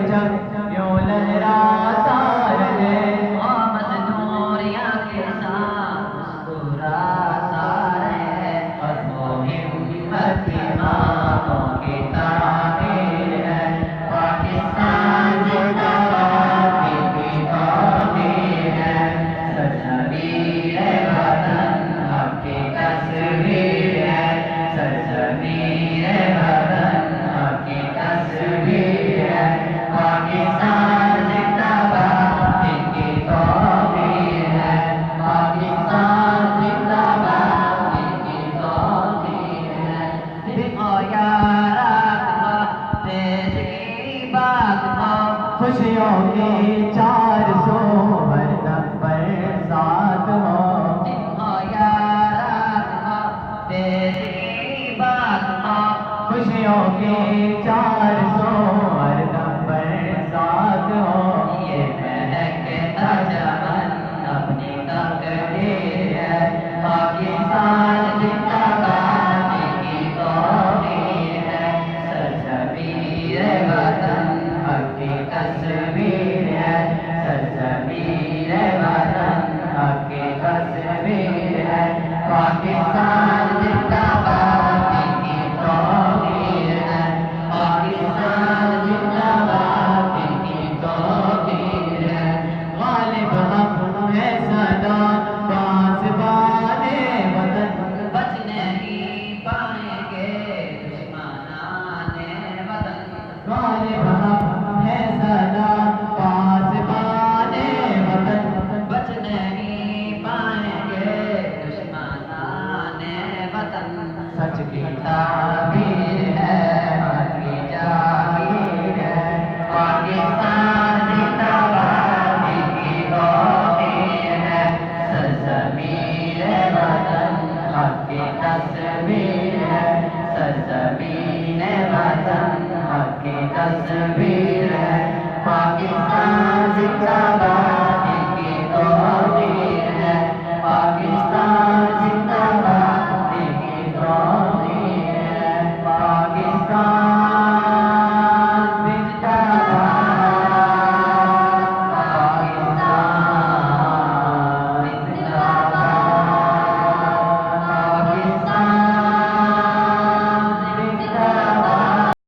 جب یوں لہراتا رہے، مزدوریاں کے ساتھ مسکراتا رہے، اور وہ ہمت اماموں کی تعمیر ہے، پاکستان زندہ باد کی تعمیر ہے، سرزمین وطن آپ کی تصویر ہے، سرزمین وطن آپ کی تصویر ہے، پاکستان زندہ باد کی تعمیر ہے، پاکستان زندہ باد کی تعمیر ہے، دکھاؤ یار آپ دیش کی بات کو، خوشیوں کی 400 ہر دم برسات ہو، دکھاؤ یار آپ دیش کی بات کو، خوشیوں کی 400 ہر دم برسات ہو، یہ مہکتا چمن اپنی تقدیر ہے، پاکستان زندہ باد کی تعمیر ہے، سرزمین وطن حق کی تصویر ہے، سرزمین وطن حق کی تصویر ہے، پاکستان زندہ باد کی تعمیر ہے، پاکستان زندہ باد کی تعمیر ہے، غالب ہم ہے سدا پاسبان وطن، بچ نہیں پائیں گے دشمنان وطن، غالب ہم ہے سدا پاسبان وطن، بچ نہیں پائیں گے دشمنان وطن، سچ کی تعمیر ہے حق کی جاگیر ہے، پاکستان زندہ باد کی تعمیر ہے، سرزمین وطن حق کی تصویر ہے، سرزمین وطن حق کی تصویر ہے، پاکستان زندہ باد